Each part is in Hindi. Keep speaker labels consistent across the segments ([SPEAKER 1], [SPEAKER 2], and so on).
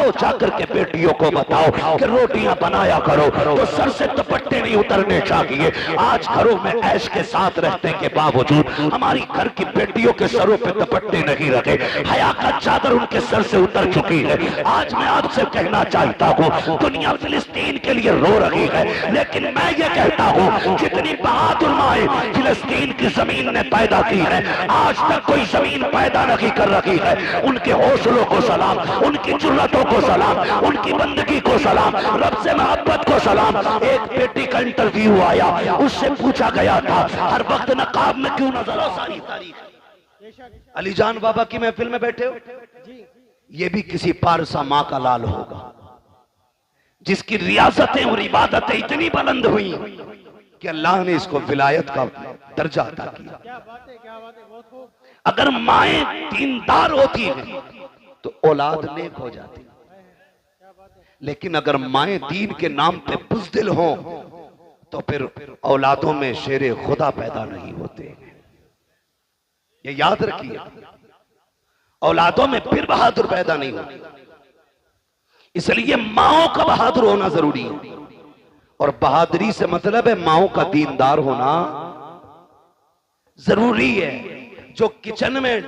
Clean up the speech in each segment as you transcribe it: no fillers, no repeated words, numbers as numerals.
[SPEAKER 1] जाओ जाकर के बेटियों को बताओ कि रोटियां बनाया करो तो सर से दुपट्टे नहीं उतरने चाहिए। आज घरों में ऐश के साथ रहने के बावजूद हमारी घर की बेटियों के सरों पे दुपट्टे नहीं रखे, हया का चादर उनके सर से उतर चुकी है। आज मैं आपसे कहना चाहता हूँ दुनिया फिलिस्तीन के लिए रो रही है, लेकिन मैं ये कहता हूँ जितनी बहादुर माएं फिलिस्तीन की जमीन ने पैदा की है, आज तक कोई जमीन पैदा नहीं कर रही है। उनके हौसलों को सलाम, उनकी जुर्रतों को सलाम, उनकी बंदगी को सलाम, रब से मोहब्बत को सलाम। एक बेटी का इंटरव्यू आया, उससे पूछा गया था हर वक्त नकाब में क्यों नजर आ सारी तारीख। अलीजान बाबा की महफिल में बैठे हो, ये भी किसी पारसा माँ का लाल होगा जिसकी रियासतें और इबादतें इतनी बुलंद हुई कि अल्लाह ने इसको विलायत का दर्जा अता किया। अगर माएं दीनदार होती हैं तो औलाद नेक हो जाती, लेकिन अगर माएं दीन के नाम पे बुज़दिल हों तो फिर औलादों में शेरे खुदा पैदा नहीं होते। ये याद रखिए, औलादों में फिर बहादुर पैदा नहीं होती। इसलिए माओ का बहादुर होना जरूरी है, और बहादुरी से मतलब है माओ का दीनदार होना जरूरी है। जो किचन में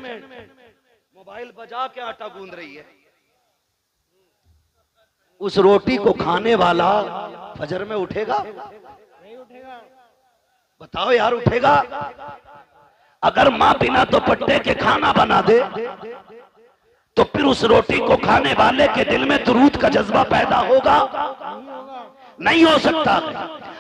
[SPEAKER 1] मोबाइल बजा के आटा गूंद रही है, उस रोटी को खाने वाला फजर में उठेगा? नहीं उठेगा। बताओ यार, उठेगा? अगर मां बिना दुपट्टे के खाना बना दे तो फिर उस रोटी को खाने वाले के दिल में दुरूद का जज्बा पैदा होगा? नहीं हो सकता।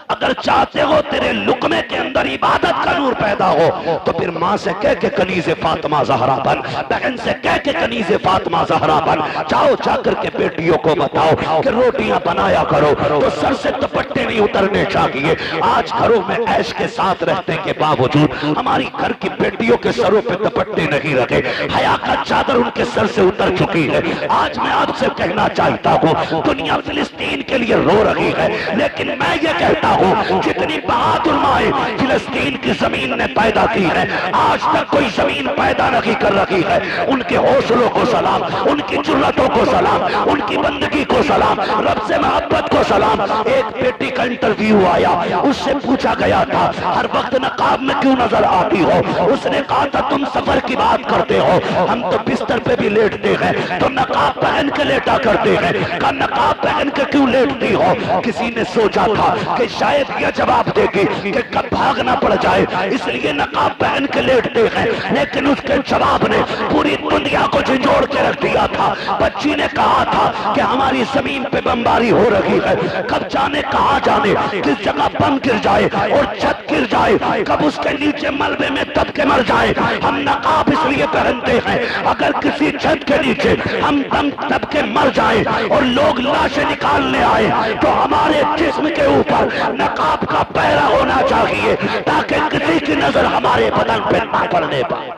[SPEAKER 1] अगर चाहते हो तेरे लुकमे के अंदर इबादत का नूर पैदा हो तो फिर माँ से कह के कनीज़े फातिमा ज़हरा बन, बहन से कह के कनीज़े फातिमा ज़हरा बन। जाओ जाकर के बेटियों को बताओ कि रोटियां बनाया करो तो सर से दुपट्टे नहीं उतरने चाहिए। आज घरों में ऐश के साथ रहने के बावजूद हमारी घर की बेटियों के सरों पे दुपट्टे नहीं रखे, हया का चादर उनके सर से उतर चुकी है। आज मैं आपसे कहना चाहता हूँ दुनिया फिलिस्तीन के लिए रो रही है, लेकिन मैं ये कहता हूँ जितनी बहादुर माएं फिलिस्तीन की जमीन ने पैदा की है, आज तक कोई जमीन पैदा नहीं कर रही है। उनके हौसलों को सलाम, उनकी जुर्रतों को सलाम, उनकी बंदगी को सलाम, रब से मोहब्बत को सलाम। एक बेटी का इंटरव्यू आया, उससे पूछा गया था हर वक्त नकाब में क्यों नजर आती हो? उसने कहा था तुम सफर की बात करते हो, हम तो बिस्तर पे भी लेटते हैं, तो नकाब पहन के लेटा करते हैं। का नकाब पहन के क्यों लेटती हो? किसी ने सोचा था कि शायद यह जवाब देगी कि कब भागना पड़ जाए इसलिए नकाब पहन के लेटते हैं, लेकिन उसके जवाब ने पूरी दुनिया को झंझोड़ के रख दिया था। बच्ची ने कहा था कि हमारी जमीन पे बमबारी हो रही है, कब जाने कहां जाने किस जगह बम गिर जाए और छत गिर जाए, कब उसके नीचे मलबे में दब के मर जाए। हम नकाब इसलिए पहनते हैं अगर किसी छत के नीचे हम दम दब के मर जाए और लोग लाशें निकालने आए तो हमारे जिस्म के ऊपर नकाब का पहरा होना चाहिए ताकि किसी की नजर हमारे बदन पे ना पड़ने पाए।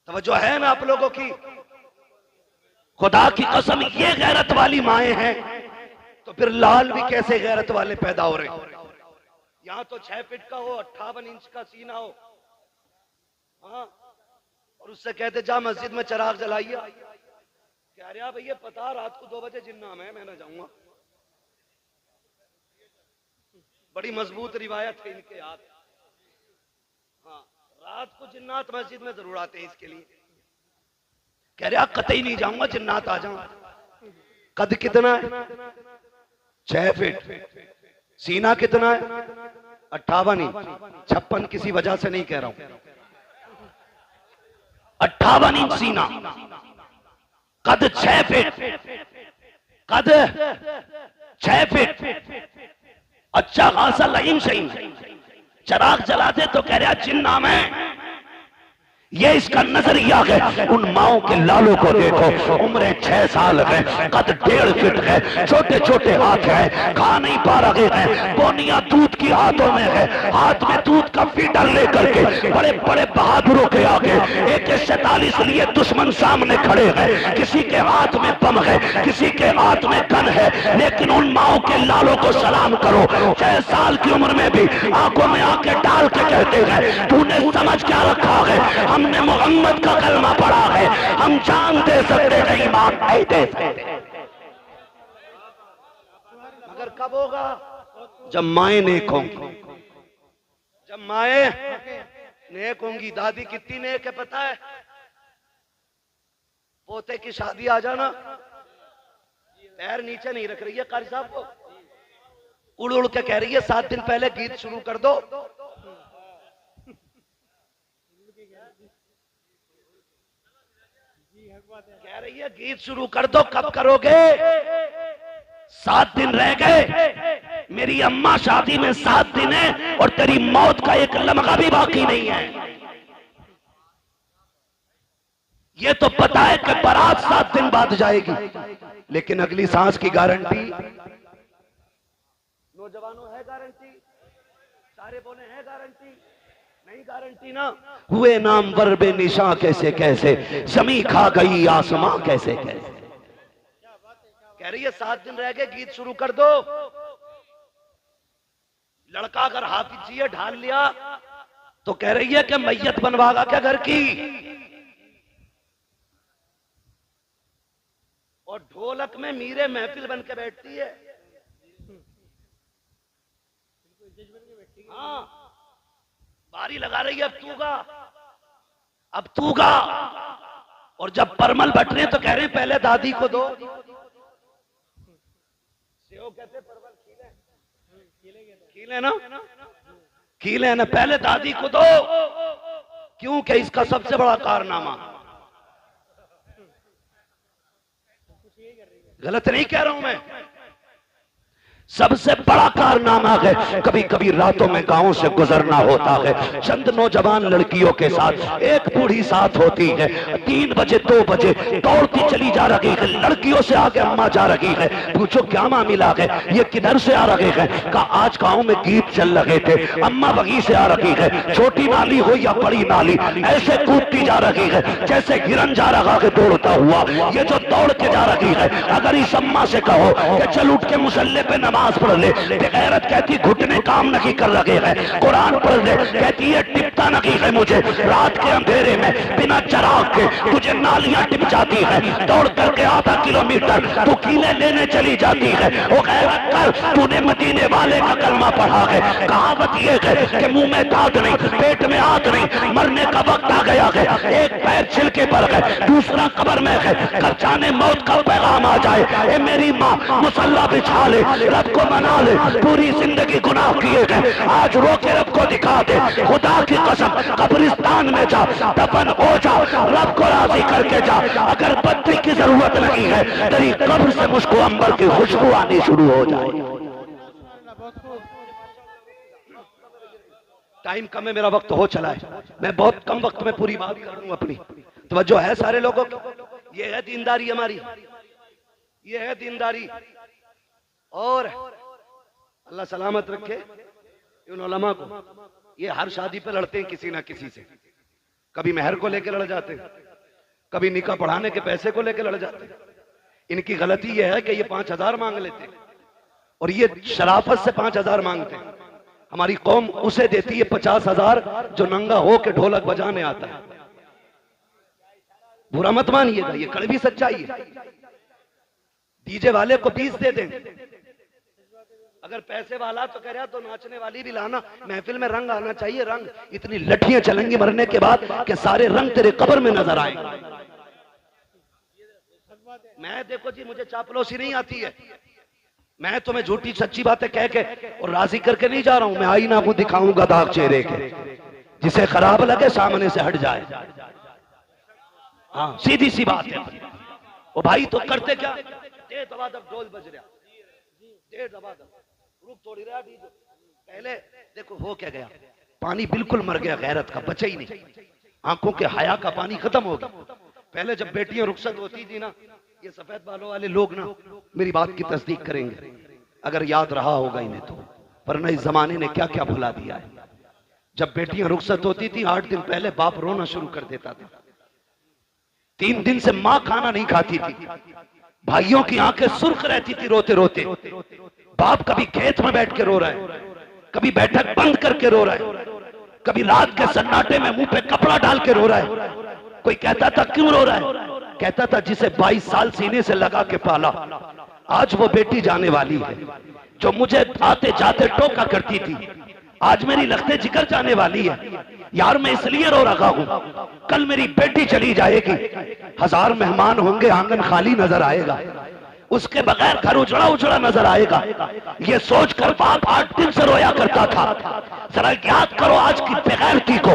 [SPEAKER 1] तवज्जो है ना आप लोगों की? खुदा की कसम, ये गैरत वाली माएं हैं तो फिर लाल भी कैसे गैरत वाले पैदा हो रहे हैं। यहाँ तो 6 फीट का हो, 58 इंच का सीना हो, हाँ, और उससे कहते जा मस्जिद में चिराग जलाइए। कह रहा भैया पता रात को 2 बजे जिन्ना में मैं ना जाऊंगा। बड़ी मजबूत रिवायत है इनके याद। हाँ, रात को जिन्नात मस्जिद में जरूर आते हैं इसके लिए। कह रहा कतई नहीं जाऊंगा, जिन्नात आ जाऊं। कद कितना है? 6 फीट। सीना कितना है? 58 इंच। 56 किसी वजह से नहीं कह रहा हूं, 58 इंच सीना, कद 6 फीट, कद 6 फीट। अच्छा खासा लईम सही चिराग जलाते तो कह रहा जिन्ना में ये इसका नजरिया है। उन माओ के लालों को देखो, उम्रें 6 साल है, कद 1.5 फीट है, छोटे छोटे हाथ है, खा नहीं पा रहे हैं, बोनिया दूध की हाथों में है, हाथ में दूध का फीडर लेकर के बड़े बड़े बहादुरों के आगे AK-47 लिए दुश्मन सामने खड़े हैं। किसी के हाथ में बम है, किसी के हाथ में गन है, लेकिन उन माओ के लालों को सलाम करो। 6 साल की उम्र में भी आंखों में आंखें डाल के कहते हैं तूने समझ क्या रखा है, हमने मोहम्मद का कलमा पढ़ा है, हम जान दे सकते हैं, ईमान नहीं दे सकते। मगर कब होगा? जब माए नेक होंगी, जब माए नेक होंगी। दादी कितनी नेक है पता है? पोते की शादी आ जाना, पैर नीचे नहीं रख रही है कारी साहब को, उड़ उड़ के कह रही है 7 दिन पहले गीत शुरू कर दो। कह रही है गीत शुरू कर दो, कब करोगे? 7 दिन रह गए, मेरी अम्मा शादी में 7 दिन है और तेरी मौत का एक लम्हा भी बाकी नहीं है। ये तो पता है कि बारात 7 दिन बाद जाएगी, लेकिन अगली सांस की गारंटी नौजवानों है गारंटी? सारे बोले है गारंटी? नहीं गारंटी ना। हुए नाम वर बे निशा कैसे कैसे, जमी खा गई आसमां कैसे कैसे। कह रही है 7 दिन रह गए, गीत शुरू कर दो। लड़का अगर हाफिजिया ढाल लिया तो कह रही है कि मैयत बनवागा क्या घर की। और ढोलक में मीरे महफिल बन के बैठती है। हाँ, बारी लगा रही है, अब तू गा। और जब परमल बट रहे तो कह रहे हैं पहले दादी को दो। सेव कहते परमल खीले ना, खीले ना, पहले दादी को दो। क्योंकि इसका सबसे बड़ा कारनामा, गलत नहीं कह रहा हूं मैं, सबसे बड़ा कारनामा है। कभी कभी रातों में गांवों से गुजरना होता है, चंद नौजवान लड़कियों के साथ, एक बूढ़ी साथ होती है। 3 बजे 2 बजे दौड़ती चली जा रही है, लड़कियों से आगे अम्मा जा रही है। पूछो क्या मामला है, ये किधर से आ रहे हैं? कहा आज गांव में गीत चल रहे थे, अम्मा वहीं से आ रही है। छोटी नाली हो या बड़ी नाली, ऐसे कूदती जा रही है जैसे हिरन जा रहा है दौड़ता हुआ। ये जो दौड़ के जा रही है, अगर इस अम्मा से कहो कि चल उठ के मुसल्ले पे नमाज पढ़ ले, बेगैरत कहती घुटने काम नहीं कर रहे हैं, कुरान पढ़ ले, कहती है टिपता नहीं है मुझे। रात के अंधेरे में बिना चराग के तुझे नालियां टिप जाती है, दौड़ करके आधा किलोमीटर तू कीले लेने चली जाती है। वो गैरत कर, तूने मदीने वाले का कलमा पढ़ा है। कहावत ये है कि मुंह में दांत नहीं, पेट में हाथ नहीं, मरने का वक्त आ गया है। एक पैर छिलके पर है, दूसरा कब्र में है, कब जाने मौत का पैगाम आ जाए। ए मेरी माँ मुसल्ला बिछा ले, रब को मना ले, पूरी जिंदगी गुनाह किए गए, आज रो के रब को दिखा दे। खुदा की कसम कब्रिस्तान में जा, दफन हो जा, रब को राजी करके जा। अगर बत्ती की जरूरत नहीं है, तेरी कब्र से मुझको अंबर की खुशबू आनी शुरू हो जाए। टाइम कम है, मेरा वक्त हो चला है, मैं बहुत कम वक्त में पूरी बात कर लूं अपनी। तवज्जो है सारे लोगों की? ये है दीनदारी हमारी, ये है दीनदारी। और अल्लाह सलामत रखे इन उलमा को। ये हर शादी पे लड़ते हैं किसी ना किसी से, कभी मेहर को लेकर लड़ जाते हैं, कभी निकाह पढ़ाने के पैसे को लेकर लड़ जाते हैं। इनकी गलती यह है कि ये 5,000 मांग लेते हैं और ये शराफत से 5,000 मांगते हैं। हमारी कौम उसे देती है 50,000 जो नंगा हो के ढोलक बजाने आता है। बुरा मत मानिएगा, ये कड़वी सच्चाई है। डीजे वाले को 20 दे दें, अगर पैसे वाला तो कह रहा तो नाचने वाली भी लाना, महफिल में रंग आना चाहिए। रंग इतनी लठियां चलेंगी मरने के बाद कि सारे रंग तेरे कब्र में नजर आएंगे। मैं देखो जी, मुझे चापलूसी नहीं आती है, मैं तुम्हें झूठी सच्ची बातें कह के और राजी करके नहीं जा रहा हूं। मैं आईना को दिखाऊंगा दाग चेहरे के, जिसे खराब लगे सामने से हट जाए। हाँ सीधी सी बात है। ओ भाई तो करते क्या, दे दबादब ढोल बज रहा, दे दबादब, रुक थोड़ी रहा डीजे। पहले देखो हो क्या गया, पानी बिल्कुल मर गया, गैरत का बचा ही नहीं। आंखों के हया का पानी खत्म हो गया। पहले जब बेटियां रुखसत होती थी ना, ये सफेद बालों वाले लोग ना मेरी बात की तस्दीक करेंगे अगर याद रहा होगा इन्हें तो, वरना इस जमाने ने क्या क्या भुला दिया है। जब बेटियां रुखसत होती थी 8 दिन पहले बाप रोना शुरू कर देता था। 3 दिन से मां खाना नहीं खाती थी, भाइयों की आंखें सुर्ख रहती थी रोते रोते। बाप कभी खेत में बैठ के रो रहा है, कभी बैठक बंद करके रो रहा है, कभी रात के सन्नाटे में मुंह पे कपड़ा डाल के रो रहा है। कोई कहता था क्यों रो रहा है? कहता था जिसे 22 साल सीने से लगा के पाला, आज वो बेटी जाने वाली है। जो मुझे आते जाते टोका करती थी, आज मेरी लखते जिगर जाने वाली है। यार मैं इसलिए रो रहा हूं, कल मेरी बेटी चली जाएगी, 1000 मेहमान होंगे, आंगन खाली नजर आएगा, उसके बगैर घर उजड़ा उजड़ा नजर आएगा। ये सोचकर बाप 8 दिन से रोया करता था। जरा याद करो आज की बेगैरती को,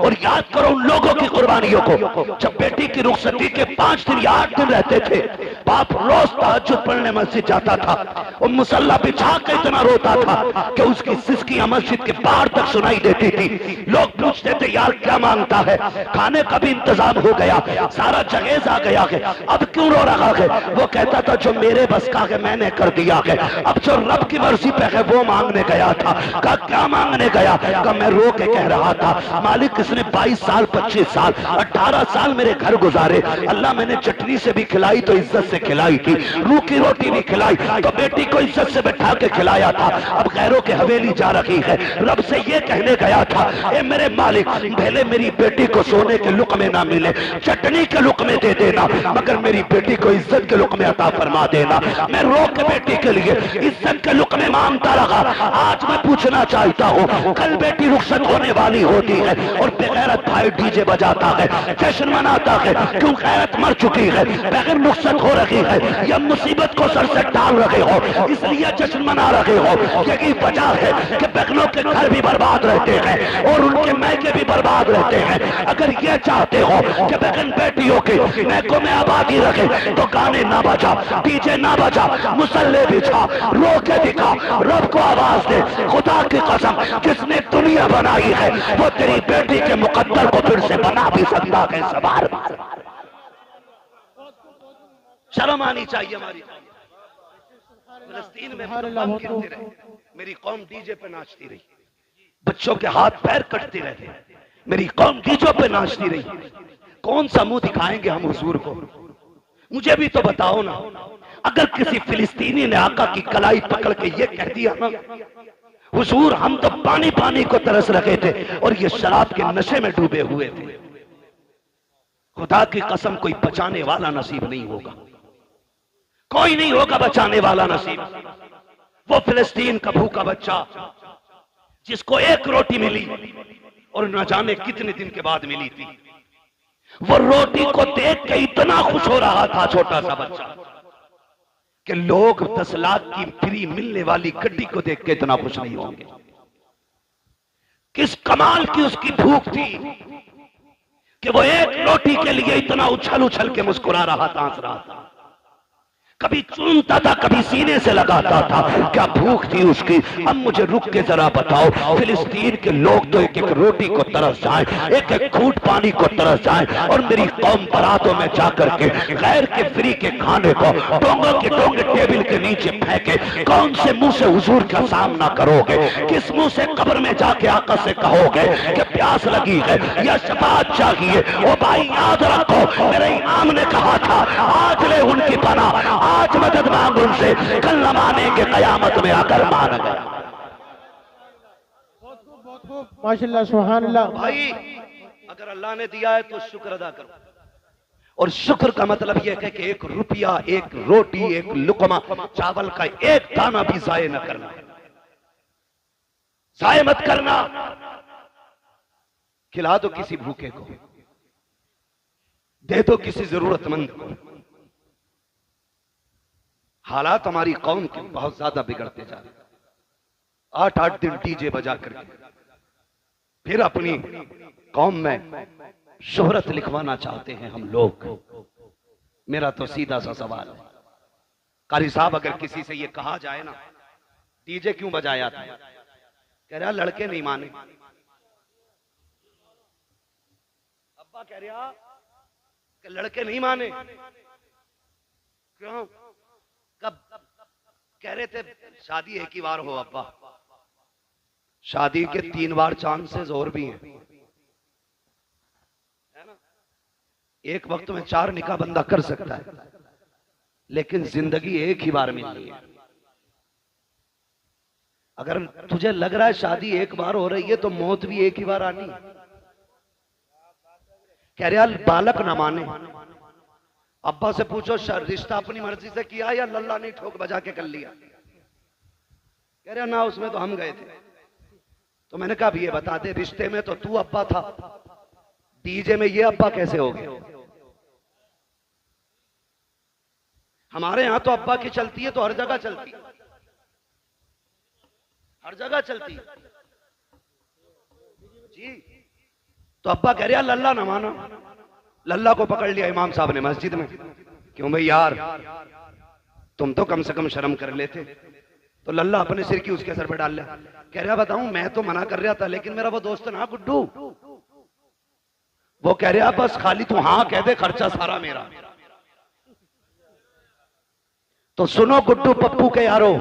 [SPEAKER 1] और याद करो उन लोगों की कुर्बानियों को। जब बेटी की रुखसती के 5 दिन या 8 दिन रहते थे, बाप रोज तहज्जुद पढ़ने मस्जिद जाता था और मुसल्ला बिछा के इतना रोता था कि उसकी सिसकियां मस्जिद के बाहर तक सुनाई देती थी। लोग पूछते थे यार क्या मांगता है? खाने का भी इंतजाम हो गया, सारा जहेज आ गया है, अब क्यों रो रहा है? वो कहता था जो मेरे बस का है मैंने कर दिया है, अब जो रब की मर्जी पे है वो मांगने गया था। कहा क्या मांगने गया? कहा मैं रो के कह रहा था मालिक इसने 22 साल 25 साल 18 साल मेरे घर गुजारे, अल्लाह मैंने चटनी से भी खिलाई तो इज्जत से खिलाई थी, रूखी रोटी भी खिलाई तो बेटी को इज्जत से बैठा के खिलाया था, अब गैरों के हवेली जा रही है। रब से ये कहने गया था ए मेरे मालिक पहले मेरी बेटी को सोने के लुक़मे ना मिले, चटनी के लुक़मे दे देना, मगर मेरी बेटी को इज्जत के लुक़मे अता फरमा देना। मैं रो के बेटी के लिए इज्जत के लुक़मे मांगता रहा। आज मैं पूछना चाहता हूँ कल बेटी रुखसत होने वाली होती है और बेगैरत भाई डीजे बजाता है, जश्न मनाता है, क्यों गैरत मर चुकी है, बगैर रुखसत हो रही है, या मुसीबत को सर से डाल रहे हो इसलिए जश्न मना रहे हो। यही वजह है कि बहनों के घर भी बर्बाद रहते हैं और उनके मैके भी बर्बाद रहते हैं। अगर ये चाहते हो कि बहन बेटियों के मैकों में आबादी रखे तो गाने ना बजा, डीजे ना बजा, मुसल्ले बिछा, रो के दिखा, रब को आवाज दे। खुदा की कसम जिसने दुनिया बनाई है वो तेरी बेटी के मुकद्दर को फिर से बना भी सकता है। सवार शर्म आनी चाहिए हमारी। फलस्तीन में बम गिरते रहे, मेरी कौम डीजे पे नाचती रही, बच्चों के हाथ पैर कटते रहे, मेरी कौम डीजों पे नाचती रही। कौन सा मुंह दिखाएंगे हम हुजूर को? मुझे भी तो बताओ ना। अगर किसी फिलिस्तीनी ने आका की कलाई पकड़ के ये कह दिया ना हुजूर हम तो पानी पानी को तरस रखे थे और ये शराब के नशे में डूबे हुए थे, खुदा की कसम कोई बचाने वाला नसीब नहीं होगा, कोई नहीं होगा बचाने वाला नसीब। वो फिलिस्तीन का भूखा बच्चा जिसको एक रोटी मिली और न जाने कितने दिन के बाद मिली थी, वो रोटी को देख के इतना खुश हो रहा था छोटा सा बच्चा कि लोग 10 लाख की फ्री मिलने वाली गड्डी को देख के इतना खुश नहीं होंगे। किस कमाल की उसकी भूख थी कि वो एक रोटी के लिए इतना उछल उछल के मुस्कुरा रहा था, हंस रहा था, कभी चूमता था कभी सीने से लगाता था। क्या भूख थी उसकी। अब मुझे रुक के जरा बताओ फिलिस्तीन के लोग तो एक एक रोटी को तरस जाएं, एक एक घूंट पानी को तरस जाएं और मेरी कौम बरातों में जाकर के गैर के फ्री के खाने को डोंगों के डोंगे टेबल के नीचे फेंके। कौन से मुंह से हुजूर का सामना करोगे? किस मुंह से कब्र में जाके आका से कहोगे कि प्यास लगी है या शफाअत चाहिए? ओ भाई याद रखो मेरे इमाम ने कहा था आज ले उनकी पनाह, आज मदद मांग उनसे, कल न मानेंगे कयामत में आकर मान गया।
[SPEAKER 2] माशाल्लाह सुभान अल्लाह।
[SPEAKER 1] भाई अगर अल्लाह ने दिया है तो शुक्र अदा करो, और शुक्र का मतलब यह है कि 1 रुपया, 1 रोटी, 1 लुकमा चावल का एक दाना भी जाये न करना, जाये मत करना। खिला दो किसी भूखे को, दे दो किसी जरूरतमंद को। हालात हमारी कौम के बहुत ज्यादा बिगड़ते जा रहे। 8-8 दिन डीजे बजा करके फिर अपनी कौम में शोहरत लिखवाना चाहते हैं हम लोग। मेरा तो सीधा सा सवाल है, कारी साहब अगर किसी से ये कहा जाए ना डीजे क्यों बजाया था, कह रहा लड़के नहीं माने। कह रहा कि लड़के नहीं माने। क्यों? कब कह रहे थे शादी एक ही बार हो अब्बा, शादी के 3 बार चांसेस और भी हैं, है ना? एक वक्त में 4 निकाह बंदा कर सकता है, लेकिन जिंदगी एक ही बार मिलनी है। अगर तुझे लग रहा है शादी एक बार हो रही है तो मौत भी एक ही बार आनी। कह रहा बालक ना माने, अब्बा से पूछो रिश्ता अपनी मर्जी से किया या लल्ला ने ठोक बजा के कर लिया? कह रहा ना, उसमें तो हम गए थे। तो मैंने कहा ये बता दे, रिश्ते में तो तू अब्बा था, डीजे में ये अब्बा कैसे हो गए? हमारे यहां तो अब्बा की चलती है तो हर जगह चलती है, हर जगह चलती है जी। तो अब्बा कह रहा लल्ला ना माना, लल्ला को पकड़ लिया इमाम साहब ने मस्जिद में। क्यों भाई यार, तुम तो कम से कम शर्म कर लेते। तो लल्ला अपने सिर की उसके सर पे डाल लिया। कह रहा बताऊं, मैं तो मना कर रहा था, लेकिन मेरा वो दोस्त ना गुड्डू, वो कह रहा बस खाली तू हाँ कह दे, खर्चा सारा मेरा। तो सुनो गुड्डू पप्पू के यारो,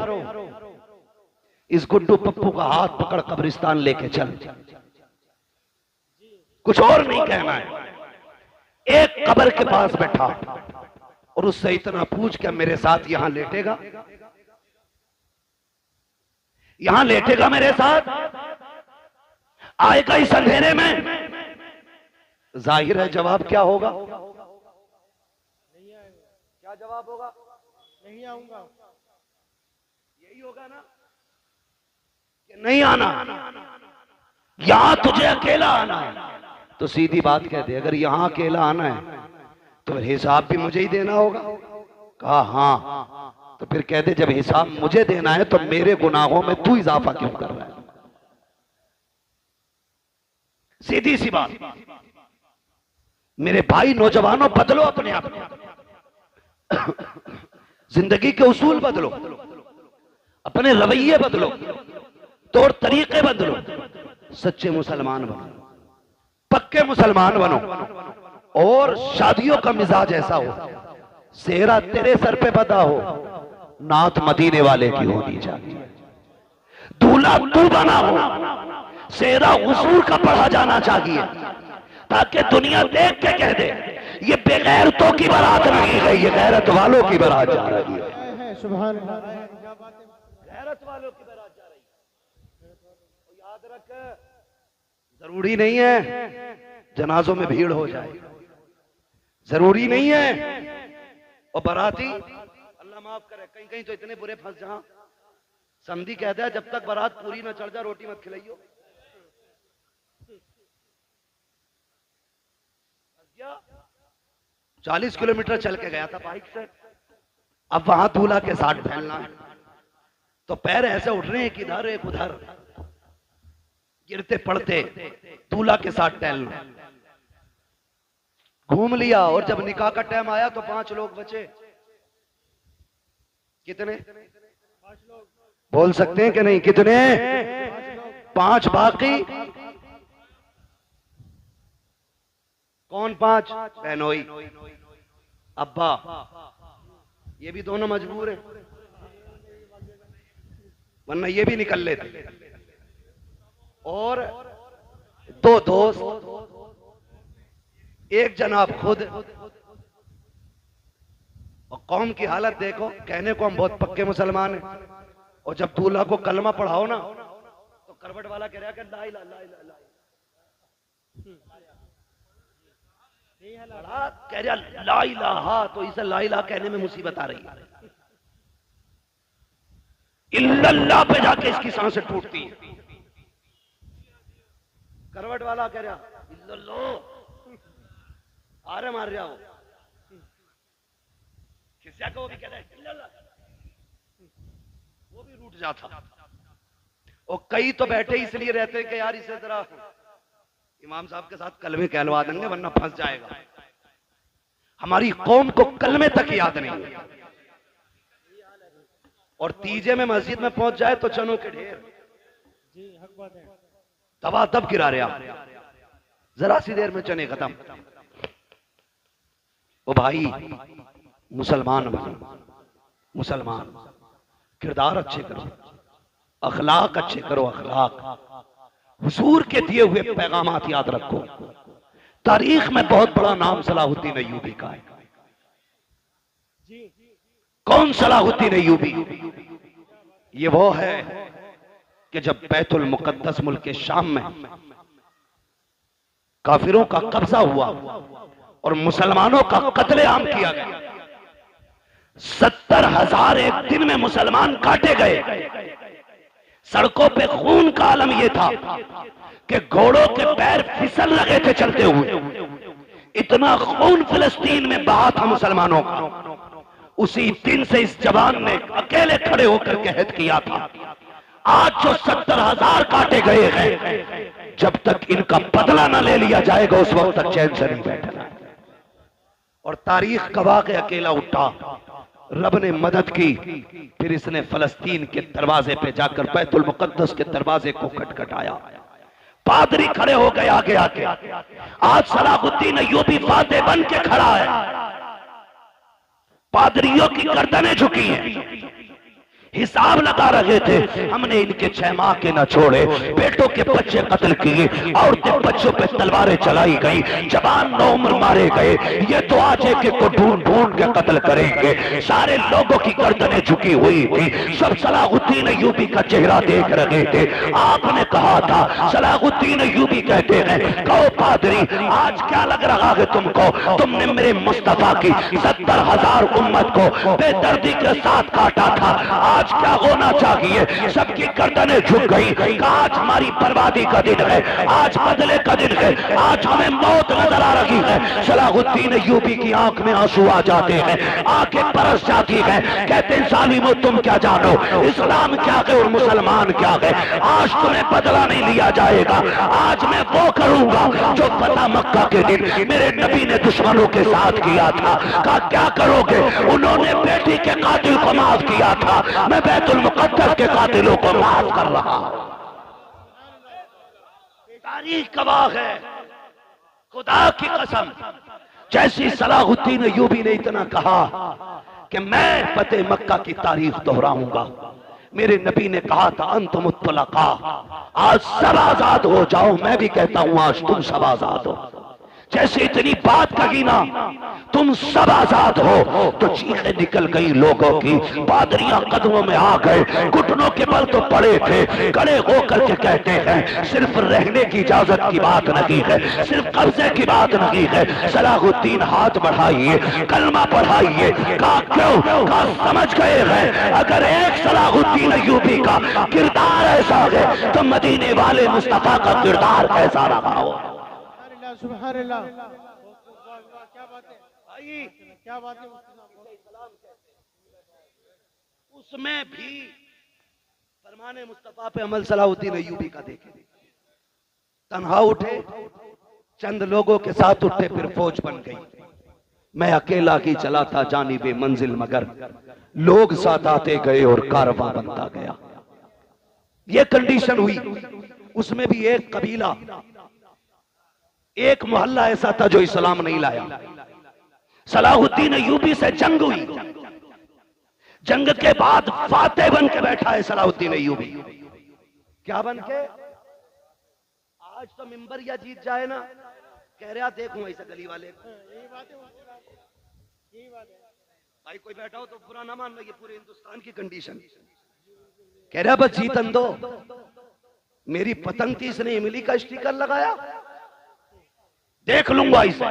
[SPEAKER 1] इस गुड्डू पप्पू का हाथ पकड़ कब्रिस्तान लेके चल, कुछ और नहीं कहना है। एक कब्र के पास बैठा और उससे इतना पूछ के मेरे साथ यहां लेटेगा, यहां लेटेगा मेरे साथ, आएगा इस अंधेरे में? जाहिर है जवाब क्या होगा? क्या जवाब होगा?
[SPEAKER 2] नहीं आऊंगा।
[SPEAKER 1] यही होगा ना कि नहीं आना, यहां तुझे अकेला आना है। तो सीधी बात कह दे, अगर यहां अकेला आना है तो हिसाब भी मुझे ही देना होगा। कहा हाँ, तो फिर कह दे जब हिसाब मुझे देना है तो मेरे गुनाहों में तू इजाफा क्यों कर रहा है? सीधी सी बात। मेरे भाई नौजवानों, बदलो अपने आप को, जिंदगी के उसूल बदलो, अपने रवैये बदलो, तौर तरीके बदलो, सच्चे मुसलमान बनो, पक्के मुसलमान बनो। और शादियों का मिजाज ऐसा हो, सेहरा तेरे सर पे बदा हो, नात मदीने वाले की होनी चाहिए। दूल्हा तू बना हो, सेहरा हुजूर का पढ़ा जाना चाहिए, ताकि दुनिया देख के कह दे ये बेगैरतों की बारात नहीं है, ये गैरत वालों की बारात जा रही है।
[SPEAKER 2] सुभान अल्लाह।
[SPEAKER 1] गैरत वालों की बारात जा रही है। तो याद रख, जरूरी नहीं है जनाजों में भीड़ हो जाए, जरूरी नहीं है। और बाराती, अल्लाह माफ करे, कहीं कहीं तो इतने बुरे फंस जहां समधी कहता है जब तक बारात पूरी ना चढ़ जाए रोटी मत खिलाइयो। 40 किलोमीटर चल के गया था बाइक से, अब वहां दूल्हा के साथ फैलना है, तो पैर ऐसे उठ रहे हैं कि इधर एक उधर, गिरते पड़ते दूल्हा के साथ टहलना। घूम लिया और जब निकाह का टाइम आया तो 5 लोग बचे। कितने?
[SPEAKER 2] 5 लोग।
[SPEAKER 1] बोल सकते हैं कि नहीं? कितने? 5 बाकी। कौन 5? बहनोई, अब्बा, ये भी दोनों मजबूर हैं, वरना ये भी निकल लेते। और 2 दोस्त, एक जनाब खुद। और कौम की हालत देखो, कहने को हम बहुत पक्के मुसलमान हैं, और जब दूल्हा को कलमा पढ़ाओ ना तो करवट वाला कह रहा है ला इला ला इला ला, कह रहा ला इलाहा, तो इसे ला इलाहा कहने में मुसीबत आ रही है। इल्लल्लाह पे जाके इसकी सांसें टूटती है। करवट वाला कह रहा इल्लल्लाह, आरे मार रहा हो, खिस्सा को भी कह रहा है इल्लल्लाह, वो भी रूठ जाता। और कई तो बैठे इसलिए रहते हैं कि यार इसे जरा इमाम साहब के साथ कलमे कहलवा देंगे वरना फंस जाएगा। हमारी कौम को कलमे तक याद नहीं, और तीजे में मस्जिद में पहुंच जाए तो चनों के ढेर, दबा दब गिरा रहे आप, जरा सी देर में चने खत्म। वो भाई मुसलमान बनो, मुसलमान किरदार अच्छे करो, अखलाक अच्छे करो, अखलाक हुजूर के दिए हुए पैगामात याद रखो। तारीख में बहुत बड़ा नाम सलाहुद्दीन अय्यूबी का है। कौन सलाहुद्दीन अय्यूबी? ये वो है कि जब बैतुल मुकद्दस मुल्क शाम में काफिरों का कब्जा हुआ और मुसलमानों का कत्लेआम किया गया, 70,000 एक दिन में मुसलमान काटे गए। सड़कों पे खून का आलम यह था कि घोड़ों के पैर फिसल रहे थे चलते हुए। इतना खून फिलिस्तीन में बहा था मुसलमानों का। उसी दिन से इस जवान ने अकेले खड़े होकर कहत किया था, आज जो 70,000 काटे गए हैं, जब तक इनका बदला न ले लिया जाएगा उस वक्त तक चैन से नहीं बैठना। और तारीख गवाह के अकेला उठा, रब ने मदद की। फिर इसने फलस्तीन के दरवाजे पे जाकर बैतुल मुकद्दस के दरवाजे को खटखटाया। पादरी खड़े हो गए आगे आके। आज सलाहुद्दीन अय्यूबी फातेह बन के खड़ा है। पादरियों की गर्दनें झुकी हैं, हिसाब लगा रहे थे, हमने इनके 6 माह के न छोड़े, बेटों के बच्चे कत्ल किए, औरतें बच्चों पे तलवारें चलाई गई, जवान नौउम्र मारे गए। ये तो आज एक को ढूंढ ढूंढ के कत्ल करेंगे। सारे लोगों की गर्दनें झुकी हुई थी, सब सलाहुद्दीन अय्यूबी का चेहरा देख रहे थे। आपने कहा था, सलाहुद्दीन अय्यूबी कहते हैं, कहो पादरी आज क्या लग रहा है तुमको? तुमने मेरे मुस्तफा की 70,000 उम्मत को बेदर्दी के साथ काटा था, आज क्या होना चाहिए? सबकी गर्दनें झुक गई। आज हमारी बर्बादी का दिन है, आज बदले का दिन है, आज हमें मौत नजर आ रही है। सलाहुद्दीन अय्यूबी की आंख में आंसू आ जाते हैं, आंखें बरस जाती हैं। कहते हैं, जालिमो तुम क्या जानो, इस्लाम क्या है और मुसलमान क्या है। आज तुम्हें बदला नहीं लिया जाएगा। आज मैं वो करूंगा जो फतह मक्का के दिन मेरे नबी ने दुश्मनों के साथ किया था। कहा क्या करोगे? उन्होंने बेटी के कातिल को माफ किया था, मैं बैतुल मुकद्दस के कातिलों को माफ कर रहा हूं। तारीख गवाह है, खुदा की कसम। जैसी सलाहुद्दीन अय्यूबी ने इतना कहा कि मैं फतेह मक्का की तारीख दोहराऊंगा। मेरे नबी ने कहा था, अंतुम मुत्तलका, आज सब आजाद हो जाओ। मैं भी कहता हूं आज तुम सब आजाद हो। जैसे इतनी बात कही ना, तुम सब आजाद हो, तो चीखें निकल गई लोगों की। पादरियां कदमों में आ गए, घुटनों के बल तो पड़े थे, खड़े होकर के कहते हैं, सिर्फ रहने की इजाजत की बात नहीं है, सिर्फ कब्जे की बात नहीं है। सलाहुद्दीन हाथ बढ़ाइए, कलमा पढ़ाइए। कहा क्यों? कहा समझ गए हैं, अगर एक सलाहुद्दीन अय्यूबी का किरदार ऐसा है तो मदीने वाले मुस्तफा का किरदार कैसा रहा हो।
[SPEAKER 2] सुभान अल्लाह, क्या बात है भाई, क्या बात है।
[SPEAKER 1] उसमें भी फरमाने मुस्तफा पे अमल सलाहुद्दीन अय्यूबी का देखे। तन्हा उठे, चंद लोगों के साथ उठे, फिर फौज बन गई। मैं अकेला ही चला था जानिबे मंजिल, मगर लोग साथ आते गए और कारवां बनता गया। ये कंडीशन हुई। उसमें भी एक कबीला, एक मोहल्ला ऐसा था जो इस्लाम नहीं लाया। सलाहुद्दीन अय्यूबी से जंग हुई। जंग के बाद फातेह बन के बैठा है सलाहुद्दीन अय्यूबी। क्या बन के? आज तो मिंबर या जीत जाए ना, कह रहा देखूं ऐसा गली वाले।
[SPEAKER 2] यही बात है, यही बात है
[SPEAKER 1] भाई। कोई बैठा हो तो बुरा ना मान लो, ये पूरे हिंदुस्तान की कंडीशन। कह रहा बस जीतन दो। मेरी पतंग थी, इसने इमली का स्टिकर लगाया, देख लूंगा इसे।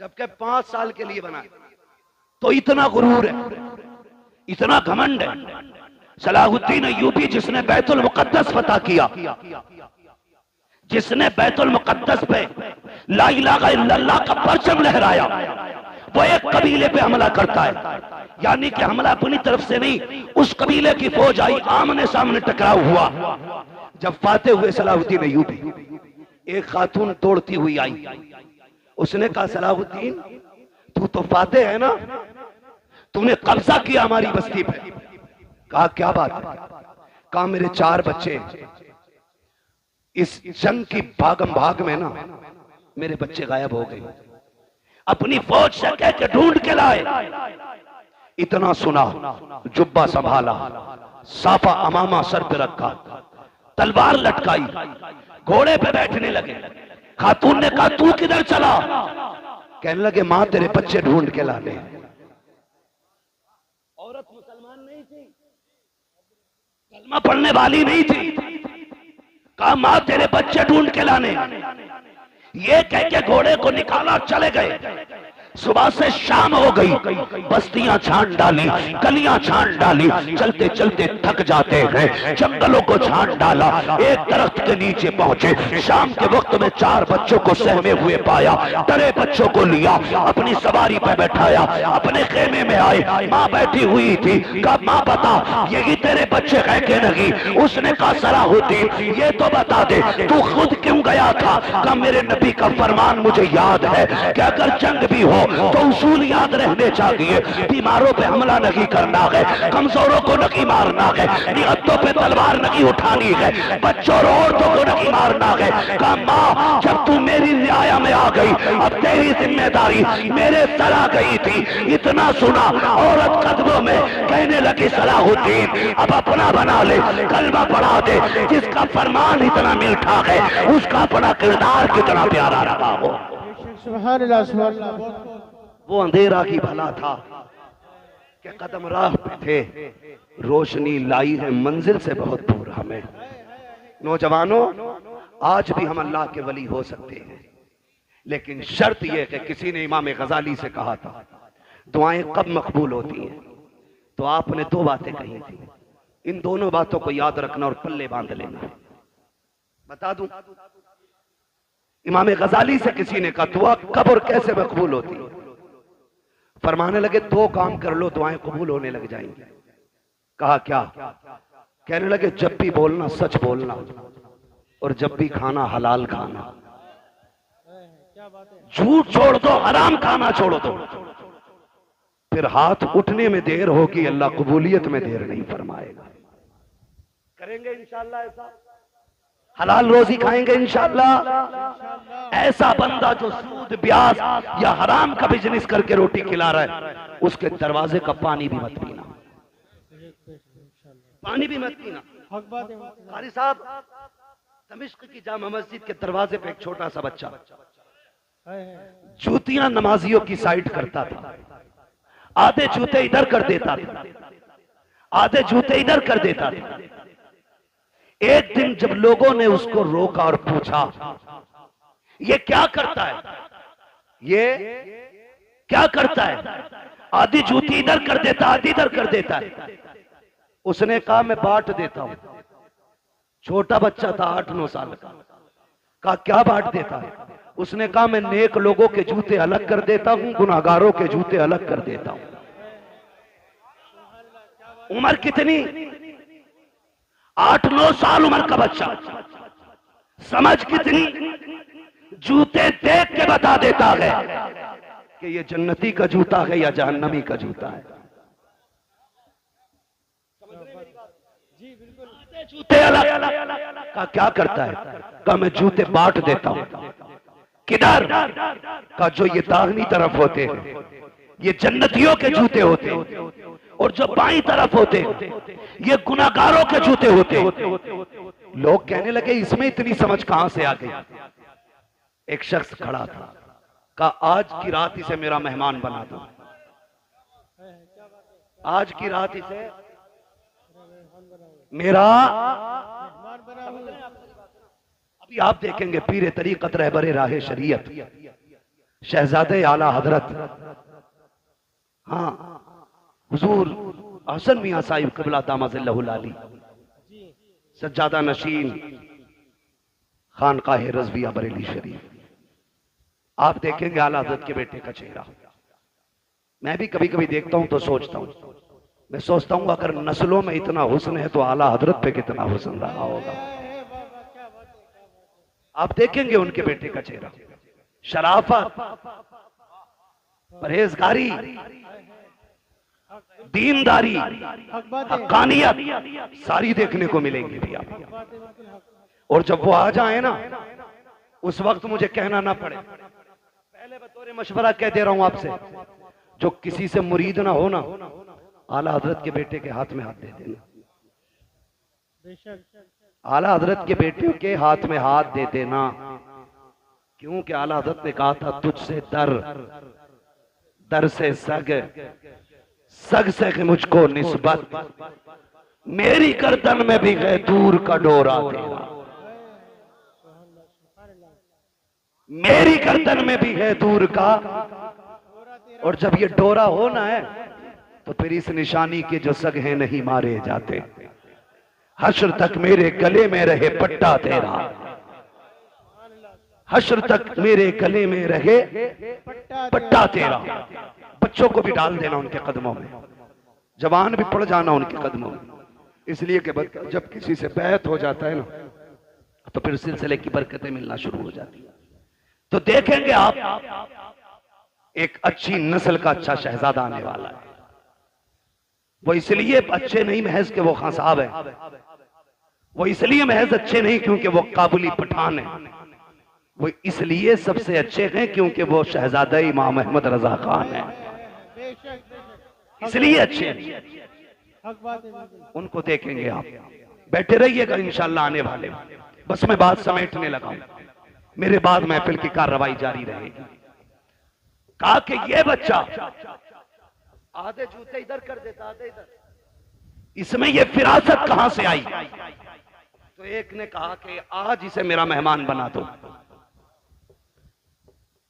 [SPEAKER 1] जबकि 5 साल के लिए बना। तो इतना गुरूर है, इतना घमंड है। सलाहुद्दीन अय्यूबी जिसने बैतुल मुकद्दस फतह किया, जिसने बैतुल मुकद्दस पे ला इलाहा इल्लल्लाह का परचम लहराया, वो एक कबीले पे हमला करता है। यानी कि हमला अपनी तरफ से नहीं, उस कबीले की फौज आई, आमने सामने टकराव हुआ। जब फातेह हुए सलाहुद्दीन अय्यूबी, एक खातून दौड़ती हुई आई। उसने कहा, सलाहुद्दीन तू तो फातेह है ना, तूने कब्जा किया हमारी बस्ती पे। कहा क्या बात है? कहा मेरे 4 बच्चे, इस जंग की भागम भाग में ना मेरे बच्चे गायब हो गए। अपनी फौज से कह के ढूंढ के लाए। इतना सुना, जुब्बा संभाला, साफा अमामा सर पे रखा, तलवार लटकाई, घोड़े पे बैठने लगे। खातून ने कहा तू किधर चला? कहने लगे मां तेरे बच्चे ढूंढ के लाने। औरत मुसलमान नहीं थी, कलमा पढ़ने वाली नहीं थी। कहा मां तेरे बच्चे ढूंढ के लाने। ये कह के घोड़े को निकाला, चले गए। सुबह से शाम हो गई, बस्तियां छान डाली, गलियां छान डाली, चलते चलते थक जाते हैं, जंगलों को छान डाला, एक दरख्त के नीचे पहुंचे। शाम के वक्त में 4 बच्चों को सहमे हुए पाया, डरे बच्चों को लिया, अपनी सवारी पर बैठाया, अपने खेमे में आए। माँ बैठी हुई थी। कहा माँ बता यही तेरे बच्चे है कि नहीं? उसने कहा सलाहुद्दीन ये तो बता दे तू खुद क्यों गया था? कहा मेरे नबी का फरमान मुझे याद है कि अगर जंग भी हो तो उसूल याद रहने चाहिए। बीमारों पे हमला नहीं करना है, कमजोरों को नहीं मारना है, निहत्तों पे तलवार नहीं उठानी है, बच्चों और औरतों को नहीं मारना है। कहा माँ जब तू मेरी रियाया में आ गई अब तेरी जिम्मेदारी मेरे सर आ गई थी। इतना सुना, औरत कदमों में कहने लगी सलाहुद्दीन अब अपना बना ले, कलमा पढ़ा दे। जिसका फरमान इतना मीठा है उसका अपना किरदार कितना प्यारा रहा हो।
[SPEAKER 2] सुभान अल्लाह, सुभान अल्लाह।
[SPEAKER 1] वो अंधेरा की भला था कि कदम राह पे थे, रोशनी लाई है मंजिल से बहुत दूर हमें। नौजवानों आज भी हम अल्लाह के वली हो सकते हैं, लेकिन शर्त यह कि किसी ने इमाम गजाली से कहा था दुआएं कब मकबूल होती हैं, तो आपने 2 बातें कही थी। इन दोनों बातों को याद रखना और पल्ले बांध लेना। बता दूं, इमाम गजाली से किसी ने कहा दुआ कब और कैसे मकबूल होती है? फरमाने लगे 2 काम कर लो दुआएं कबूल होने लग जाएंगी। कहा क्या? कहने लगे जब भी बोलना सच बोलना और जब भी खाना हलाल खाना। झूठ छोड़ दो, हराम खाना छोड़ दो। फिर हाथ उठने में देर होगी, अल्लाह कबूलियत में देर नहीं फरमाएगा। करेंगे इंशाअल्लाह ऐसा, हलाल रोजी खाएंगे इंशाअल्लाह। ऐसा बंदा जो सूद ब्याज या हराम का बिजनेस करके रोटी खिला रहा है उसके दरवाजे का पानी भी मत पीना, पानी भी मत पीना। कारी साहब, दमिश्क की जामा मस्जिद के दरवाजे पे एक छोटा सा बच्चा जूतियां नमाजियों की साइड करता था। आधे जूते इधर कर देता था, आधे जूते इधर कर देता था। एक दिन जब लोगों ने उसको रोका और पूछा ये क्या करता है, ये क्या करता है? आधी जूती इधर कर देता, आधी इधर कर देता है। उसने कहा मैं बांट देता हूं। छोटा बच्चा था 8-9 साल का। कहा क्या बांट देता है? उसने कहा मैं नेक लोगों के जूते अलग कर देता हूं, गुनाहगारों के जूते अलग कर देता हूं। उम्र कितनी? 8-9 साल उम्र का बच्चा। समझ कितनी? जूते देख के बता देता है कि ये जन्नती का जूता है या जहन्नमी का जूता है। जूते अलग। का क्या करता है? का मैं जूते बांट देता हूं। किधर? का जो ये दाहिनी तरफ होते हैं ये जन्नतियों के जूते होते हैं, और जो बाईं तरफ होते ये गुनाहगारों के जूते होते। लोग कहने लगे इसमें इतनी समझ कहां से आ गई? एक शख्स खड़ा था, कहा आज की रात इसे मेरा मेहमान बना दो, आज की रात इसे मेरा। अभी आप देखेंगे पीरे तरीकत रहबरे राहे शरीयत शहजादे आला हजरत, हाँ हुजूर हसन मियां साहिब क़िबला दामज़िल्लहुल आली, सज्जादा नशीन खानकाह रज़विया बरेली शरीफ। आप देखेंगे आला हज़रत के बेटे का चेहरा। मैं भी कभी कभी देखता हूं तो सोचता हूं, मैं सोचता हूं अगर नस्लों में इतना हुस्न है तो आला हज़रत पे कितना हुस्न रहा होगा। आप देखेंगे उनके बेटे का चेहरा, शराफत, परहेजगारी, दीनदारी, हक्कानियत सारी देखने को मिलेंगी भी आप। और जब वो आ जाए ना उस वक्त मुझे कहना ना पड़े, पहले बतौर मशवरा कह दे रहा हूं आपसे, जो किसी से मुरीद ना हो ना, आला हजरत के बेटे के हाथ में हाथ दे देना। आला हजरत के बेटे के हाथ में हाथ दे देना, क्योंकि आला हजरत ने कहा था तुझसे दर, दर से सग, सग से मुझको निस्बत, मेरी गर्दन में भी है दूर का डोरा तेरा, मेरी गर्दन में भी है दूर का। और जब ये डोरा होना है तो फिर इस निशानी के जो सग हैं नहीं मारे जाते। हश्र तक मेरे गले में रहे पट्टा तेरा, हश्र तक मेरे गले में रहे पट्टा तेरा। बच्चों को भी डाल देना उनके कदमों में, जवान भी पड़ जाना उनके कदमों में, इसलिए कि जब किसी से बैत हो जाता है ना तो फिर सिलसिले की बरकतें मिलना शुरू हो जाती है। तो देखेंगे आप एक अच्छी नस्ल का अच्छा शहजादा आने वाला है। वो इसलिए अच्छे नहीं महज के वो खान साहब है, वो इसलिए महज अच्छे नहीं क्योंकि वो काबुली पठान है, वो इसलिए सबसे अच्छे हैं क्योंकि वो शहजादा इमाम अहमद रजा खान है, इसलिए अच्छे हैं। उनको देखेंगे आप, बैठे रहिएगा इंशाल्लाह आने वाले। बस मैं बात समेटने लगा हूं, मेरे बाद महफिल की कार्रवाई जारी रहेगी। कहा कि ये बच्चा आधे जूते इधर कर देता, आधे इधर, इसमें ये फिरासत कहां से आई? तो एक ने कहा कि आज इसे मेरा मेहमान बना दो।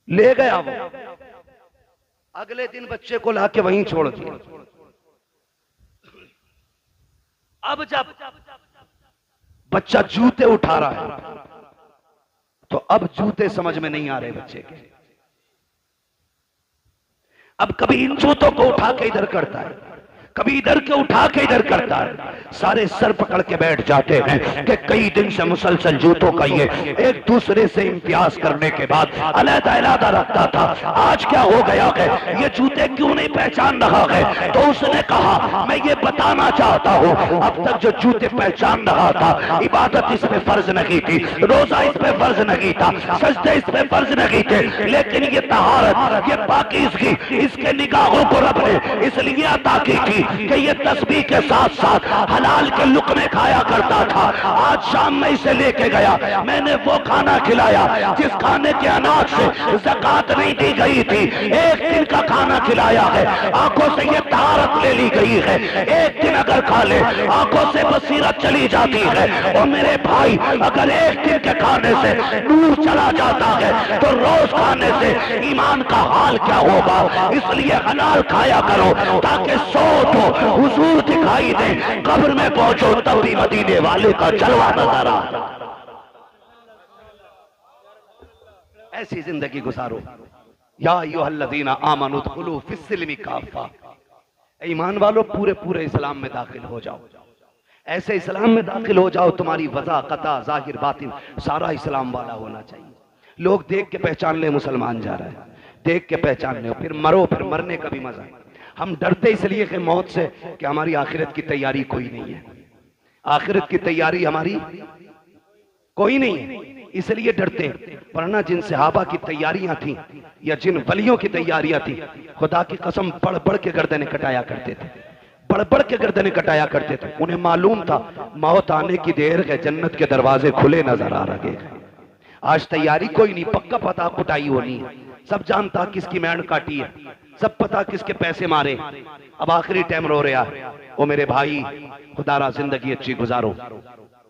[SPEAKER 1] ले गया वो, अगले दिन बच्चे को लाके वहीं छोड़ दिया। अब जब बच्चा जूते उठा रहा है तो अब जूते समझ में नहीं आ रहे बच्चे के। अब कभी इन जूतों को उठा के इधर करता है, कभी इधर के उठा के इधर करता है। सारे सर पकड़ के बैठ जाते हैं कि कई दिन से मुसलसल जूतों का ये एक दूसरे से इम्तियाज करने के बाद अलग-अलग रखता था, आज क्या हो गया है, ये जूते क्यों नहीं पहचान रहा है? तो उसने कहा मैं ये बताना चाहता हूँ, अब तक जो जूते पहचान रहा था, इबादत इस पे फर्ज नहीं थी, रोजा इस पे फर्ज नहीं था, सजदे इस पे फर्ज नहीं थे, लेकिन ये तहारत, ये पाकीज़गी इसके निगाहों को रब ने इसलिए अता की थी कि ये तस्बीह के साथ साथ हलाल के लुक़मे खाया करता था। आज शाम में इसे लेके गया, मैंने वो खाना खिलाया जिस खाने के अनाज से ज़कात नहीं दी गई थी, एक दिन का खाना खिलाया है, आंखों से ये तारत ले ली गई है। एक दिन अगर खा ले आंखों से बसीरत चली जाती है। और मेरे भाई अगर एक दिन के खाने से नूर चला जाता है तो रोज खाने से ईमान का हाल क्या होगा? इसलिए हलाल खाया करो ताकि सोच हुजूर दिखाई दे, कब्र में पहुंचो तब भी मदीने वाले का जलवा नजर आ। ऐसी जिंदगी गुजारो। या अय्युहल्लज़ीना आमनू उदखुलू फिस्सिल्मि काफ़ा, ईमान वालों पूरे पूरे इस्लाम में दाखिल हो जाओ। ऐसे इस्लाम में दाखिल हो जाओ तुम्हारी वज़ा कता जाहिर बातिन सारा इस्लाम वाला होना चाहिए। लोग देख के पहचान ले मुसलमान जा रहा है, देख के पहचान ले, फिर मरो, फिर मरने का भी मजा है। हम डरते इसलिए कि मौत से कि हमारी आखिरत की तैयारी कोई नहीं है, आखिरत की तैयारी हमारी कोई नहीं है, इसलिए डरते हैं। वरना जिन सहाबा की तैयारियां थी या जिन वलियों की तैयारियां थी, खुदा की कसम बढ़ बढ़ के गर्दनें कटाया करते थे, बढ़ बढ़ के गर्दनें कटाया करते थे। उन्हें मालूम था मौत आने की देर है, जन्नत के दरवाजे खुले नजर आ रहे हैं। आज तैयारी कोई नहीं, पक्का पता कुटाई होनी है, सब जानता किसकी मैंड काटी है, सब पता किसके पैसे मारे। अब आखिरी टाइम रो रहा है। ओ मेरे भाई, खुदारा जिंदगी अच्छी गुजारो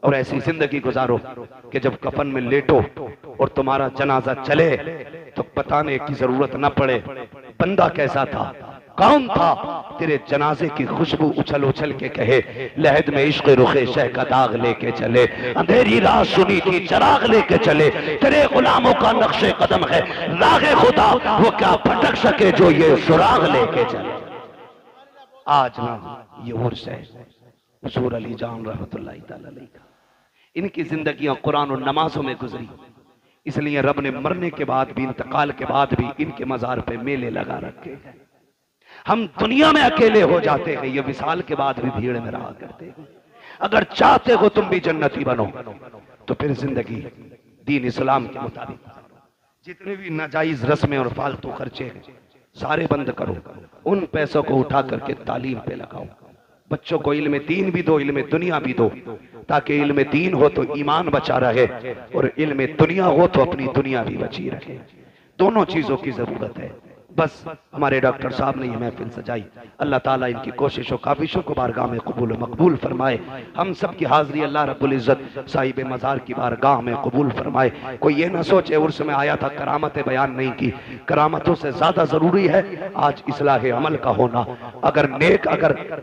[SPEAKER 1] और ऐसी जिंदगी गुजारो कि जब कफन में लेटो और तुम्हारा जनाजा चले तो बताने की जरूरत न पड़े बंदा कैसा था, कौन था। तेरे जनाजे की खुशबू उछल उछल के कहे लहद में इश्क रुखे शह का दाग लेके चले, अंधेरी रात सुनी थी चराग लेके चले, तेरे गुलामों का नक्शे कदम है रागे खुदा, वो क्या भटक सके जो ये सुराग लेके चले। आज ना ये उर्स है हुजूर अली जान रहमतुल्लाहि तआला अलैह का, इनकी जिंदगियां कुरान और नमाजों में गुजरी, इसलिए रब ने मरने के बाद भी, इंतकाल के बाद भी इनके मजार पे मेले लगा रखे हैं। हम दुनिया में अकेले हो जाते हैं, ये विसाल के बाद भी भीड़ में रहा करते हैं। अगर चाहते हो तुम भी जन्नती बनो तो फिर जिंदगी दीन इस्लाम के मुताबिक, जितने भी नाजायज रस्में और फालतू खर्चे हैं सारे बंद करो, उन पैसों को उठा करके तालीम पे लगाओ। बच्चों को इल्म दीन भी दो, इल्म दुनिया भी दो, ताकि इल्म दीन हो तो ईमान बचा रहे और इल्म दुनिया हो तो अपनी दुनिया भी बची रहे। दोनों चीजों की जरूरत है। बस हमारे डॉक्टर साहब ने ये महफिल सजाई, अल्लाह ताला इनकी कोशिशों काविशों को बारगाह में कबूल मकबूल फरमाए। हम सब की हाजिरी अल्लाह रब्बुल इज्जत साहिब मज़ार की बारगाह में कबूल फरमाए। कोई ये ना सोचे उर्स में आया था करामतें बयान नहीं की, करामतों से ज्यादा जरूरी है आज इस्लाह अमल का होना। अगर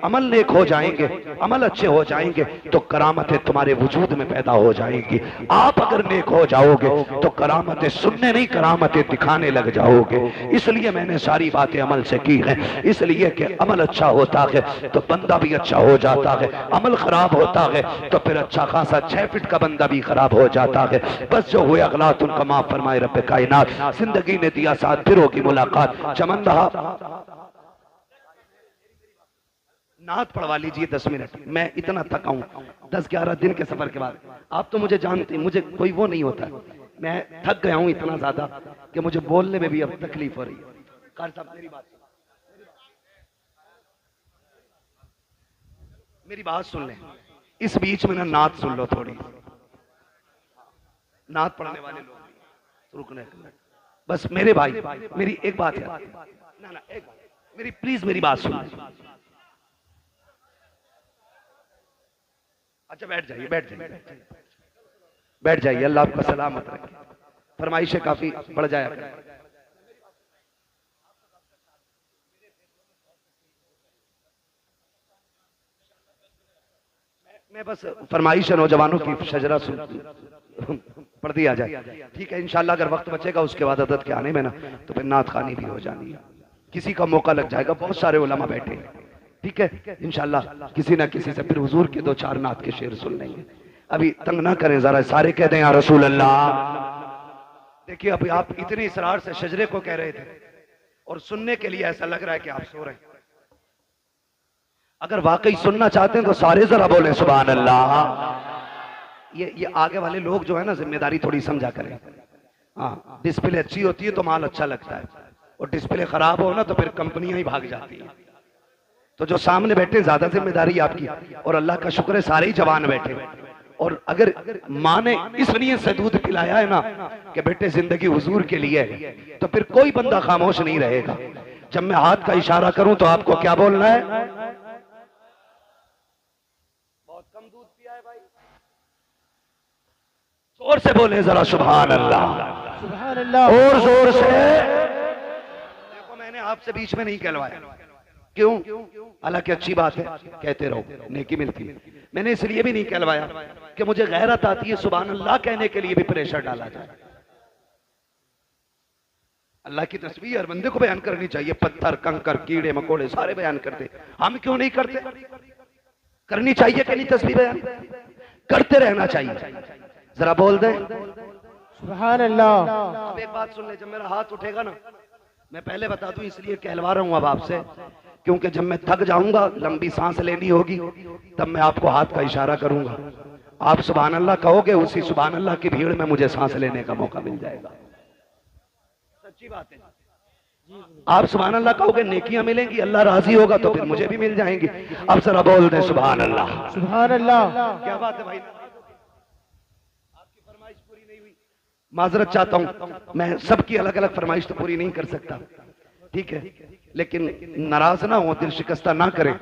[SPEAKER 1] अमल नेक हो जाएंगे, अमल अच्छे हो जाएंगे तो करामतें तुम्हारे वजूद में पैदा हो जाएंगी। आप अगर नेक हो जाओगे तो करामतें सुनने नहीं, करामतें दिखाने लग जाओगे। इसलिए मैंने सारी बातें अमल से की हैं, इसलिए कि अमल अच्छा होता है तो बंदा भी अच्छा हो जाता है, अमल खराब होता है तो फिर अच्छा खासा 6 फीट का बंदा भी खराब हो जाता है। बस जो हुए अगलात उनका माफ फरमाए रब्बे कायनात। जिंदगी ने दिया साथ, फिर होगी मुलाकात। चमन रहा, नात पढ़वा लीजिए 10 मिनट। मैं इतना थका हूं 10-11 दिन के सफर के बाद। आप तो मुझे जानते, मुझे कोई वो नहीं होता, मैं थक गया हूं इतना ज्यादा कि मुझे बोलने में भी अब तकलीफ हो रही है। कार साहब मेरी बात सुन लें, इस बीच में ना नात सुन लो थोड़ी, नात पढ़ने वाले लोग रुकने, बस मेरे भाई मेरी एक बात है ना एक बात, मेरी प्लीज मेरी बात सुन। अच्छा बैठ जाइए, बैठ जाइए, अल्लाह आपका सलामत रखे। फरमाइशें काफी बढ़ जाए। मैं बस फरमाइश नौजवानों की शजरा पढ़ दिया जाए, ठीक है। इंशाल्लाह अगर वक्त बचेगा उसके बाद अदद के आने में ना तो फिर नात खानी भी हो जानी है, किसी का मौका लग जाएगा। बहुत सारे उलमा बैठे हैं, ठीक है। इंशाल्लाह किसी ना किसी से फिर हुजूर के 2-4 नात के शेर सुन लेंगे। अभी तंग ना करें जरा, सारे कह दें या रसूल अल्लाह। देखिए अभी आप इतनी इसरार से शजरे को कह रहे थे और सुनने के लिए ऐसा लग रहा है कि आप सो रहे हैं। अगर वाकई सुनना चाहते हैं तो सारे जरा बोले सुभान अल्लाह। ये आगे वाले लोग जो है ना जिम्मेदारी थोड़ी समझा करें। हाँ, डिस्प्ले अच्छी होती है तो माल अच्छा लगता है, और डिस्प्ले खराब हो ना तो फिर कंपनियां ही भाग जाती हैं। तो जो सामने बैठे ज्यादा जिम्मेदारी आपकी, और अल्लाह का शुक्र है सारे ही जवान बैठे। और अगर माँ ने इस नीयत से दूध पिलाया है ना कि बेटे जिंदगी हुजूर के लिए है, तो फिर कोई बंदा खामोश नहीं रहेगा। जब मैं हाथ का इशारा करूं तो आपको क्या बोलना है? बहुत कम दूध पिया है भाई, जोर से बोले जरा सुभान अल्लाह,
[SPEAKER 2] सुभान अल्लाह,
[SPEAKER 1] और जोर से। देखो मैंने आपसे बीच में नहीं कहलवाया, क्यों? हालांकि अच्छी बात है, कहते रहो, नेकी मिलती है। मैंने इसलिए भी नहीं कहलवाया कि मुझे गैरत आती है सुभान अल्लाह कहने के लिए भी प्रेशर डाला जाए। अल्लाह की तस्बीह हर बंदे को बयान करनी चाहिए, पत्थर कंकर कीड़े मकोड़े सारे बयान करते, हम क्यों नहीं करते? करनी चाहिए कि नहीं तस्बीह बयान? करते रहना चाहिए। जरा बोल दें
[SPEAKER 2] सुभान अल्लाह।
[SPEAKER 1] अब एक बात सुन ले, जब मेरा हाथ उठेगा ना, मैं पहले बता दूं इसलिए कहलवा रहा हूं अब आपसे, क्योंकि जब मैं थक जाऊंगा, लंबी सांस लेनी होगी, तब मैं आपको हाथ का इशारा करूंगा। आप सुभान अल्लाह कहोगे, उसी सुभान अल्लाह की भीड़ में मुझे सांस लेने का मौका मिल जाएगा। सच्ची बात है। आप सुभान अल्लाह कहोगे, नेकियां मिलेंगी, अल्लाह राजी होगा तो फिर मुझे भी मिल जाएंगी। अब जरा बोल दे सुभान अल्लाह,
[SPEAKER 2] सुभान अल्लाह।
[SPEAKER 1] क्या बात है भाई, आपकी फरमाइश पूरी नहीं हुई, माजरत चाहता हूं, मैं सबकी अलग अलग फरमाइश तो पूरी नहीं कर सकता, ठीक है, लेकिन नाराज ना हो, दिल शिकस्ता ना करें।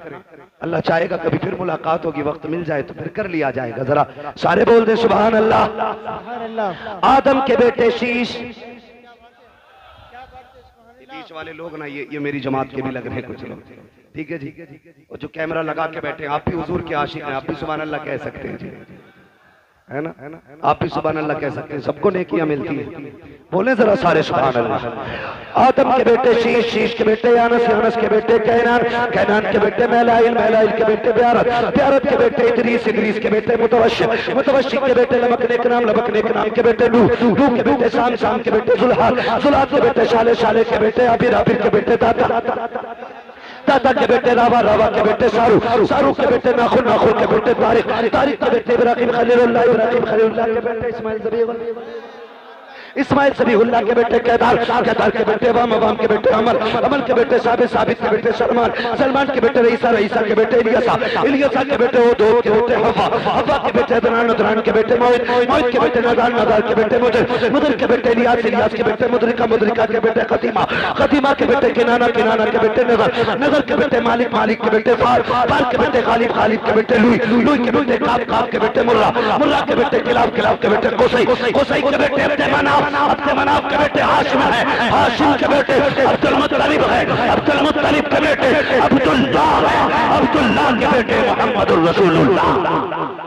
[SPEAKER 1] अल्लाह चाहेगा कभी फिर मुलाकात होगी, वक्त मिल जाए तो फिर कर लिया जाएगा। जरा सारे बोल दे सुभान अल्लाह।
[SPEAKER 2] सुभान अल्लाह।
[SPEAKER 1] आदम के बेटे शीश, बीच वाले लोग ना ये मेरी जमात के भी लग रहे हैं कुछ लोग, ठीक है जी। और जो कैमरा लगा के बैठे हैं, आप भी हुजूर के आशिक हैं, आप भी सुभान अल्लाह कह सकते हैं जी, है ना? आप भी सुभान अल्लाह कह सकते हैं, सबको नेकियां मिलती है। बोले जरा सारे सुभान अल्लाह। आदम के बेटे शीश, शीश के बेटे यानस, यानस के बेटे कैनान, कैनान के बेटे मैलाइल, मैलाइल के बेटे ब्यारत, ब्यारत के बेटे इदरीस, इदरीस के बेटे मुतवश्शिक, मुतवश्शिक के बेटे लबकने के नाम, लबकने के नाम के बेटे नूह, नूह के बेटे शाम, शाम के बेटे जुल्हाल, जुल्हाल के बेटे शाले, शाले के बेटे आबिर, आबिर के बेटे दाता, दाता के बेटे रावा, रावा के बेटे सारू, सारू के बेटे नाखुन, नाखुन के बेटे तारिक, तारिक के बेटे इब्राहिम खलीलुल्लाह, इब्राहिम खलीलुल्लाह के बेटे इस्माइल ज़बीहुल्लाह, इस्माइल सबीहुल्लाह के बेटे केदार, केदार के बेटे वाम के बेटे अमर, अमर के बेटे साबित, साबित के बेटे सलमान, सलमान के बेटे रईसा, रईसा के बेटे इलियासा, इलियासा के बेटे उदूद के बेटे हवा, हवा के बेटे अदनान, अदनान के बेटे मोहित, मोहित के बेटे नदान, नदान के बेटे मुदर, मुदर के बेटे इलियास, इलियास के बेटे मुदरिका, मुदरिका के बेटे खतीमा, खतीमा के बेटे किनाना, किनाना के बेटे नजर, नजर के बेटे मालिक, मालिक के बेटे फार, फार के बेटे गालिब, गालिब के बेटे लुई, लुई के बेटे काब, काब के बेटे मुर्रा, मुर्रा के बेटे किलाब, किलाब के बेटे कोसई, कोसई के बेटे अब्दे मनाफ, अब्दे मनाफ के बेटे हाशिम है, हाशिम के बेटे अब्दुल मुत्तलिब है, अब्दुल मुत्तलिब के बेटे अब्दुल्लाह है, अब्दुल्लाह के बेटे मोहम्मदुर रसूलुल्लाह।